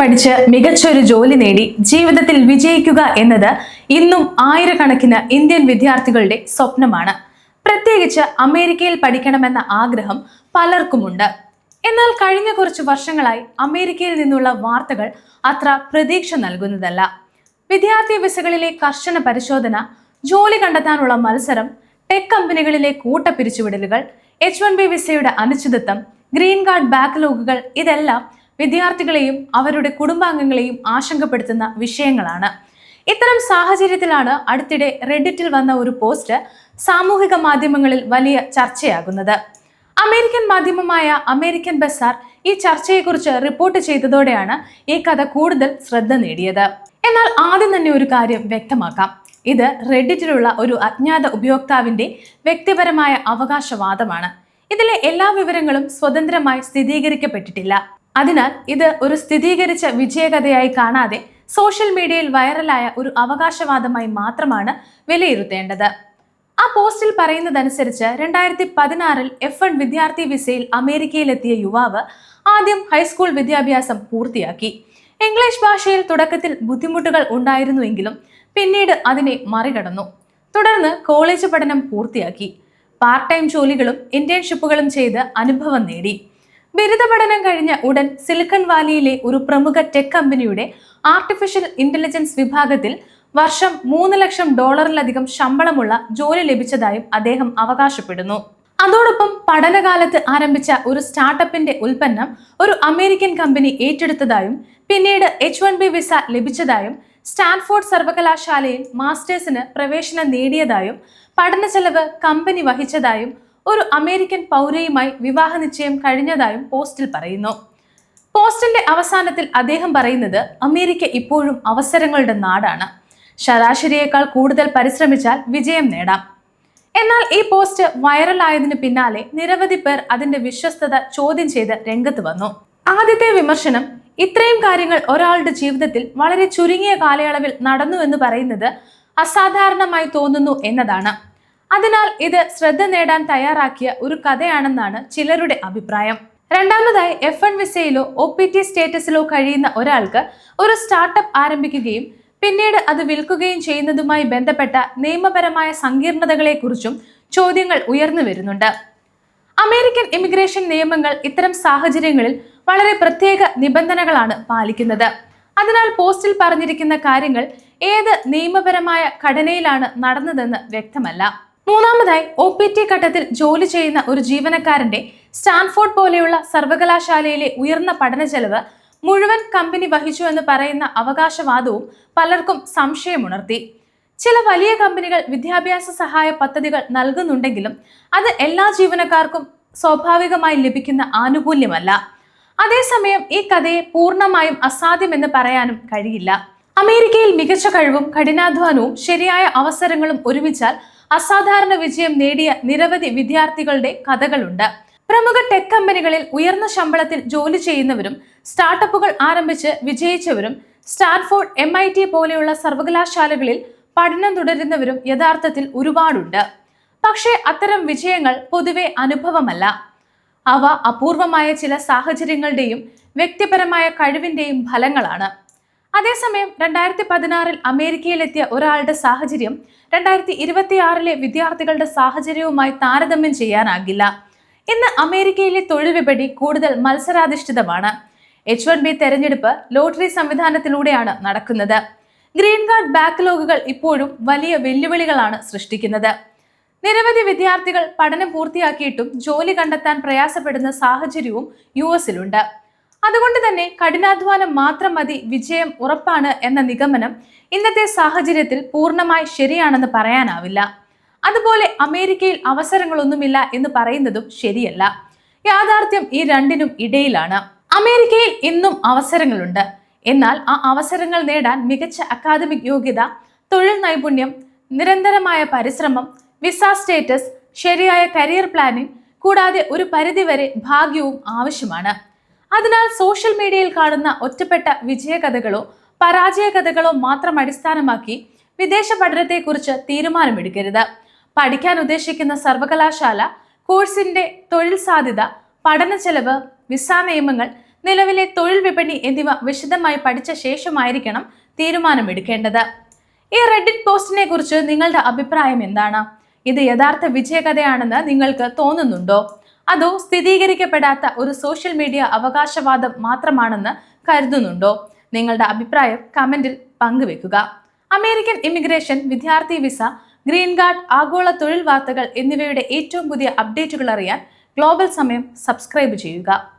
പഠിച്ച് മികച്ചൊരു ജോലി നേടി ജീവിതത്തിൽ വിജയിക്കുക എന്നത് ഇന്നും ആയിരക്കണക്കിന് ഇന്ത്യൻ വിദ്യാർത്ഥികളുടെ സ്വപ്നമാണ്. പ്രത്യേകിച്ച് അമേരിക്കയിൽ പഠിക്കണമെന്ന ആഗ്രഹം പലർക്കുമുണ്ട്. എന്നാൽ കഴിഞ്ഞ കുറച്ച് വർഷങ്ങളായി അമേരിക്കയിൽ നിന്നുള്ള വാർത്തകൾ അത്ര പ്രതീക്ഷ നൽകുന്നതല്ല. വിദ്യാർത്ഥി വിസകളിലെ കർശന പരിശോധന, ജോലി കണ്ടെത്താനുള്ള മത്സരം, ടെക് കമ്പനികളിലെ കൂട്ടപ്പിരിച്ചുവിടലുകൾ, H-1B വിസയുടെ അനിശ്ചിതത്വം, ഗ്രീൻ കാർഡ് ബാക്ക്ലോഗുകൾ ഇതെല്ലാം വിദ്യാർത്ഥികളെയും അവരുടെ കുടുംബാംഗങ്ങളെയും ആശങ്കപ്പെടുത്തുന്ന വിഷയങ്ങളാണ്. ഇത്തരം സാഹചര്യത്തിലാണ് അടുത്തിടെ റെഡിറ്റിൽ വന്ന ഒരു പോസ്റ്റ് സാമൂഹിക മാധ്യമങ്ങളിൽ വലിയ ചർച്ചയാകുന്നത്. അമേരിക്കൻ മാധ്യമമായ അമേരിക്കൻ ബസാർ ഈ ചർച്ചയെക്കുറിച്ച് റിപ്പോർട്ട് ചെയ്തതോടെയാണ് ഈ കഥ കൂടുതൽ ശ്രദ്ധ നേടിയത്. എന്നാൽ ആദ്യം തന്നെ ഒരു കാര്യം വ്യക്തമാക്കാം. ഇത് റെഡിറ്റിലുള്ള ഒരു അജ്ഞാത ഉപയോക്താവിന്റെ വ്യക്തിപരമായ അവകാശവാദമാണ്. ഇതിലെ എല്ലാ വിവരങ്ങളും സ്വതന്ത്രമായി സ്ഥിരീകരിക്കപ്പെട്ടിട്ടില്ല. അതിനാൽ ഇത് ഒരു സ്ഥിരീകരിച്ച വിജയകഥയായി കാണാതെ സോഷ്യൽ മീഡിയയിൽ വൈറലായ ഒരു അവകാശവാദമായി മാത്രമാണ് വിലയിരുത്തേണ്ടത്. ആ പോസ്റ്റിൽ പറയുന്നതനുസരിച്ച് 2016 F1 വിദ്യാർത്ഥി വിസയിൽ അമേരിക്കയിലെത്തിയ യുവാവ് ആദ്യം ഹൈസ്കൂൾ വിദ്യാഭ്യാസം പൂർത്തിയാക്കി. ഇംഗ്ലീഷ് ഭാഷയിൽ തുടക്കത്തിൽ ബുദ്ധിമുട്ടുകൾ ഉണ്ടായിരുന്നുവെങ്കിലും പിന്നീട് അതിനെ മറികടന്നു. തുടർന്ന് കോളേജ് പഠനം പൂർത്തിയാക്കി. പാർട്ട് ടൈം ജോലികളും ഇന്റേൺഷിപ്പുകളും ചെയ്ത് അനുഭവം നേടി. ബിരുദ പഠനം കഴിഞ്ഞ ഉടൻ സിലിക്കൺ വാലിയിലെ ഒരു പ്രമുഖ ടെക് കമ്പനിയുടെ ആർട്ടിഫിഷ്യൽ ഇന്റലിജൻസ് വിഭാഗത്തിൽ വർഷം $3 ലക്ഷം ശമ്പളമുള്ള ജോലി ലഭിച്ചതായും അദ്ദേഹം അവകാശപ്പെടുന്നു. അതോടൊപ്പം പഠനകാലത്ത് ആരംഭിച്ച ഒരു സ്റ്റാർട്ടപ്പിന്റെ ഉൽപ്പന്നം ഒരു അമേരിക്കൻ കമ്പനി ഏറ്റെടുത്തതായും പിന്നീട് H-1B വിസ ലഭിച്ചതായും സ്റ്റാൻഫോർഡ് സർവകലാശാലയിൽ മാസ്റ്റേഴ്സിന് പ്രവേശനം നേടിയതായും പഠന ചെലവ് കമ്പനി വഹിച്ചതായും ഒരു അമേരിക്കൻ പൗരയുമായി വിവാഹ നിശ്ചയം കഴിഞ്ഞതായും പോസ്റ്റിൽ പറയുന്നു. പോസ്റ്റിന്റെ അവസാനത്തിൽ അദ്ദേഹം പറയുന്നത് അമേരിക്ക ഇപ്പോഴും അവസരങ്ങളുടെ നാടാണ്. ശരാശരിയേക്കാൾ കൂടുതൽ പരിശ്രമിച്ചാൽ വിജയം നേടാം. എന്നാൽ ഈ പോസ്റ്റ് വൈറലായതിനു പിന്നാലെ നിരവധി പേർ അതിന്റെ വിശ്വസ്തത ചോദ്യം ചെയ്ത് രംഗത്ത് വന്നു. ആദ്യത്തെ വിമർശനം, ഇത്രയും കാര്യങ്ങൾ ഒരാളുടെ ജീവിതത്തിൽ വളരെ ചുരുങ്ങിയ കാലയളവിൽ നടന്നു എന്ന് പറയുന്നത് അസാധാരണമായി തോന്നുന്നു എന്നതാണ്. അതിനാൽ ഇത് ശ്രദ്ധ നേടാൻ തയ്യാറാക്കിയ ഒരു കഥയാണെന്നാണ് ചിലരുടെ അഭിപ്രായം. രണ്ടാമതായി, F1 വിസയിലോ OPT സ്റ്റേറ്റസിലോ കഴിയുന്ന ഒരാൾക്ക് ഒരു സ്റ്റാർട്ടപ്പ് ആരംഭിക്കുകയും പിന്നീട് അത് വിൽക്കുകയും ചെയ്യുന്നതുമായി ബന്ധപ്പെട്ട നിയമപരമായ സങ്കീർണതകളെക്കുറിച്ചും ചോദ്യങ്ങൾ ഉയർന്നു വരുന്നുണ്ട്. അമേരിക്കൻ ഇമിഗ്രേഷൻ നിയമങ്ങൾ ഇത്തരം സാഹചര്യങ്ങളിൽ വളരെ പ്രത്യേക നിബന്ധനകളാണ് പാലിക്കുന്നത്. അതിനാൽ പോസ്റ്റിൽ പറഞ്ഞിരിക്കുന്ന കാര്യങ്ങൾ ഏത് നിയമപരമായ ഘടനയിലാണ് നടന്നതെന്ന് വ്യക്തമല്ല. മൂന്നാമതായി, OPT ഘട്ടത്തിൽ ജോലി ചെയ്യുന്ന ഒരു ജീവനക്കാരന്റെ സ്റ്റാൻഫോർഡ് പോലെയുള്ള സർവകലാശാലയിലെ ഉയർന്ന പഠന ചെലവ് മുഴുവൻ കമ്പനി വഹിച്ചു എന്ന് പറയുന്ന അവകാശവാദവും പലർക്കും സംശയമുണർത്തി. ചില വലിയ കമ്പനികൾ വിദ്യാഭ്യാസ സഹായ പദ്ധതികൾ നൽകുന്നുണ്ടെങ്കിലും അത് എല്ലാ ജീവനക്കാർക്കും സ്വാഭാവികമായി ലഭിക്കുന്ന ആനുകൂല്യമല്ല. അതേസമയം ഈ കഥയെ പൂർണ്ണമായും അസാധ്യമെന്ന് പറയാനും കഴിയില്ല. അമേരിക്കയിൽ മികച്ച കഴിവും കഠിനാധ്വാനവും ശരിയായ അവസരങ്ങളും ഒരുമിച്ചാൽ അസാധാരണ വിജയം നേടിയ നിരവധി വിദ്യാർത്ഥികളുടെ കഥകളുണ്ട്. പ്രമുഖ ടെക് കമ്പനികളിൽ ഉയർന്ന ശമ്പളത്തിൽ ജോലി ചെയ്യുന്നവരും സ്റ്റാർട്ടപ്പുകൾ ആരംഭിച്ച് വിജയിച്ചവരും സ്റ്റാൻഫോർഡ്, MIT പോലെയുള്ള സർവകലാശാലകളിൽ പഠനം തുടരുന്നവരും യഥാർത്ഥത്തിൽ ഒരുപാടുണ്ട്. പക്ഷേ അത്തരം വിജയങ്ങൾ പൊതുവെ അനുഭവമല്ല. അവ അപൂർവമായ ചില സാഹചര്യങ്ങളുടെയും വ്യക്തിപരമായ കഴിവിന്റെയും ഫലങ്ങളാണ്. അതേസമയം 2016 അമേരിക്കയിലെത്തിയ ഒരാളുടെ സാഹചര്യം 2026 വിദ്യാർത്ഥികളുടെ സാഹചര്യവുമായി താരതമ്യം ചെയ്യാനാകില്ല. ഇന്ന് അമേരിക്കയിലെ തൊഴിൽ വിപണി കൂടുതൽ മത്സരാധിഷ്ഠിതമാണ്. H-1B തെരഞ്ഞെടുപ്പ് ലോട്ടറി സംവിധാനത്തിലൂടെയാണ് നടക്കുന്നത്. ഗ്രീൻ കാർഡ് ബാക്ക്ലോഗുകൾ ഇപ്പോഴും വലിയ വെല്ലുവിളികളാണ് സൃഷ്ടിക്കുന്നത്. നിരവധി വിദ്യാർത്ഥികൾ പഠനം പൂർത്തിയാക്കിയിട്ടും ജോലി കണ്ടെത്താൻ പ്രയാസപ്പെടുന്ന സാഹചര്യവും US-ലുണ്ട്. അതുകൊണ്ട് തന്നെ കഠിനാധ്വാനം മാത്രം മതി വിജയം ഉറപ്പാണ് എന്ന നിഗമനം ഇന്നത്തെ സാഹചര്യത്തിൽ പൂർണ്ണമായി ശരിയാണെന്ന് പറയാനാവില്ല. അതുപോലെ അമേരിക്കയിൽ അവസരങ്ങളൊന്നുമില്ല എന്ന് പറയുന്നതും ശരിയല്ല. യാഥാർത്ഥ്യം ഈ രണ്ടിനും ഇടയിലാണ്. അമേരിക്കയിൽ ഇന്നും അവസരങ്ങളുണ്ട്. എന്നാൽ ആ അവസരങ്ങൾ നേടാൻ മികച്ച അക്കാദമിക് യോഗ്യത, തൊഴിൽ നൈപുണ്യം, നിരന്തരമായ പരിശ്രമം, വിസ സ്റ്റേറ്റസ്, ശരിയായ കരിയർ പ്ലാനിംഗ് കൂടാതെ ഒരു പരിധിവരെ ഭാഗ്യവും ആവശ്യമാണ്. അതിനാൽ സോഷ്യൽ മീഡിയയിൽ കാണുന്ന ഒറ്റപ്പെട്ട വിജയകഥകളോ പരാജയകഥകളോ മാത്രം അടിസ്ഥാനമാക്കി വിദേശ പഠനത്തെക്കുറിച്ച് തീരുമാനമെടുക്കരുത്. പഠിക്കാൻ ഉദ്ദേശിക്കുന്ന സർവകലാശാല, കോഴ്സിന്റെ തൊഴിൽ സാധ്യത, പഠന ചെലവ്, വിസ നിയമങ്ങൾ, നിലവിലെ തൊഴിൽ വിപണി എന്നിവ വിശദമായി പഠിച്ച ശേഷമായിരിക്കണം തീരുമാനമെടുക്കേണ്ടത്. ഈ റെഡിറ്റ് പോസ്റ്റിനെ കുറിച്ച് നിങ്ങളുടെ അഭിപ്രായം എന്താണ്? ഇത് യഥാർത്ഥ വിജയകഥയാണെന്ന് നിങ്ങൾക്ക് തോന്നുന്നുണ്ടോ? അതോ സ്ഥിരീകരിക്കപ്പെടാത്ത ഒരു സോഷ്യൽ മീഡിയ അവകാശവാദം മാത്രമാണെന്ന് കരുതുന്നുണ്ടോ? നിങ്ങളുടെ അഭിപ്രായം കമന്റിൽ പങ്കുവെക്കുക. അമേരിക്കൻ ഇമിഗ്രേഷൻ, വിദ്യാർത്ഥി വിസ, ഗ്രീൻ കാർഡ്, ആഗോള തൊഴിൽ വാർത്തകൾ എന്നിവയുടെ ഏറ്റവും പുതിയ അപ്ഡേറ്റുകൾ അറിയാൻ ഗ്ലോബൽ സമയം സബ്സ്ക്രൈബ് ചെയ്യുക.